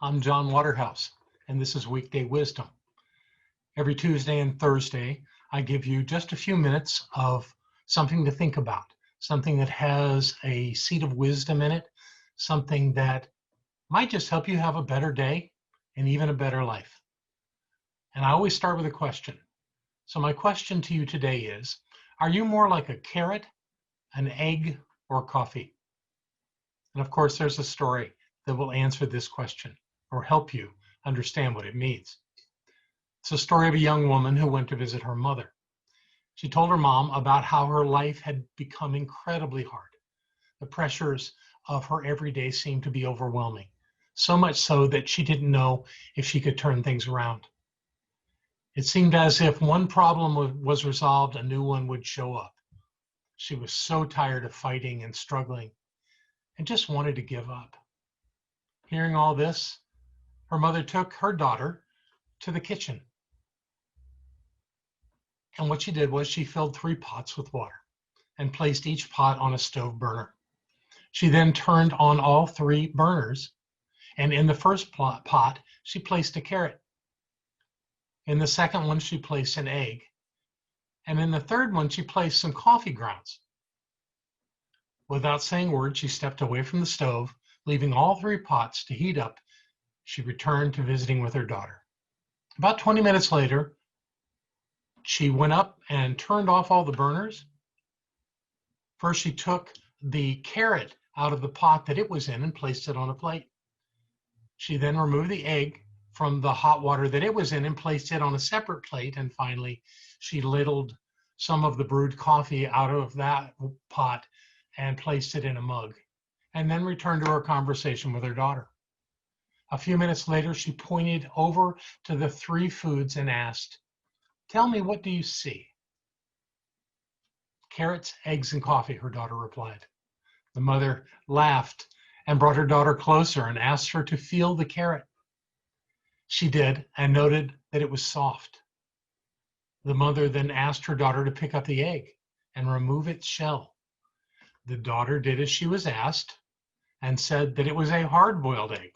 I'm John Waterhouse, and this is Weekday Wisdom. Every Tuesday and Thursday, I give you just a few minutes of something to think about, something that has a seed of wisdom in it, something that might just help you have a better day and even a better life. And I always start with a question. So my question to you today is, are you more like a carrot, an egg, or coffee? And of course, there's a story that will answer this question or help you understand what it means. It's a story of a young woman who went to visit her mother. She told her mom about how her life had become incredibly hard. The pressures of her everyday seemed to be overwhelming, so much so that she didn't know if she could turn things around. It seemed as if one problem was resolved, a new one would show up. She was so tired of fighting and struggling and just wanted to give up. Hearing all this, her mother took her daughter to the kitchen. And what she did was she filled 3 pots with water and placed each pot on a stove burner. She then turned on all 3 burners, and in the first pot, she placed a carrot. In the second one, she placed an egg. And in the third one, she placed some coffee grounds. Without saying a word, she stepped away from the stove, leaving all 3 pots to heat up. She returned to visiting with her daughter. About 20 minutes later, she went up and turned off all the burners. First, she took the carrot out of the pot that it was in and placed it on a plate. She then removed the egg from the hot water that it was in and placed it on a separate plate. And finally, she ladled some of the brewed coffee out of that pot and placed it in a mug, and then returned to her conversation with her daughter. A few minutes later, she pointed over to the 3 foods and asked, "Tell me, what do you see?" "Carrots, eggs, and coffee," her daughter replied. The mother laughed and brought her daughter closer and asked her to feel the carrot. She did and noted that it was soft. The mother then asked her daughter to pick up the egg and remove its shell. The daughter did as she was asked and said that it was a hard-boiled egg.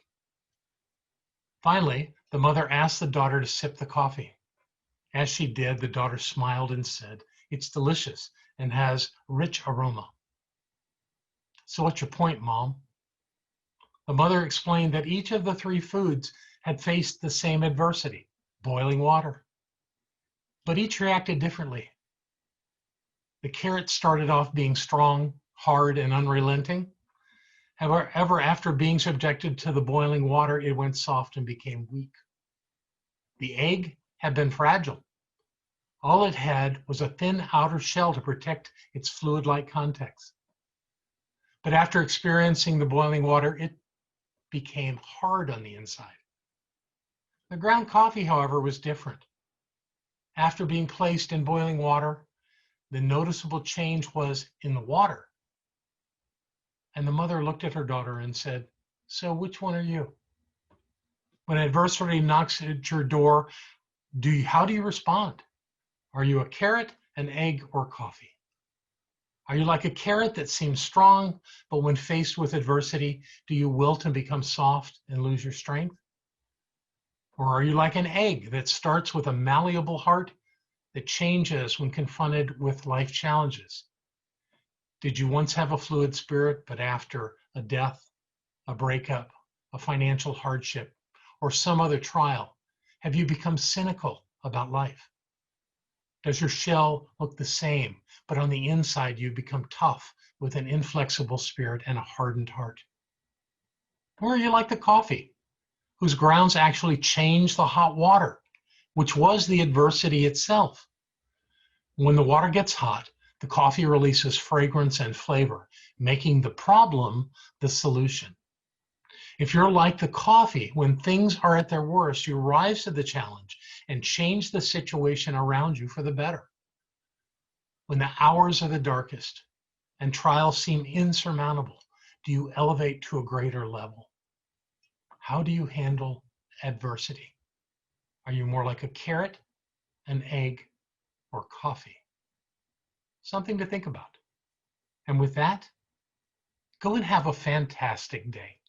Finally, the mother asked the daughter to sip the coffee. As she did, the daughter smiled and said, "It's delicious and has rich aroma." "So what's your point, Mom?" The mother explained that each of the 3 foods had faced the same adversity, boiling water, but each reacted differently. The carrot started off being strong, hard, and unrelenting. However, after being subjected to the boiling water, it went soft and became weak. The egg had been fragile. All it had was a thin outer shell to protect its fluid-like contents. But after experiencing the boiling water, it became hard on the inside. The ground coffee, however, was different. After being placed in boiling water, the noticeable change was in the water. And the mother looked at her daughter and said, "So which one are you?" When adversity knocks at your door, how do you respond? Are you a carrot, an egg, or coffee? Are you like a carrot that seems strong, but when faced with adversity, do you wilt and become soft and lose your strength? Or are you like an egg that starts with a malleable heart that changes when confronted with life challenges? Did you once have a fluid spirit, but after a death, a breakup, a financial hardship, or some other trial, have you become cynical about life? Does your shell look the same, but on the inside you become tough with an inflexible spirit and a hardened heart? Or are you like the coffee, whose grounds actually change the hot water, which was the adversity itself? When the water gets hot, the coffee releases fragrance and flavor, making the problem the solution. If you're like the coffee, when things are at their worst, you rise to the challenge and change the situation around you for the better. When the hours are the darkest and trials seem insurmountable, do you elevate to a greater level? How do you handle adversity? Are you more like a carrot, an egg, or coffee? Something to think about. And with that, go and have a fantastic day.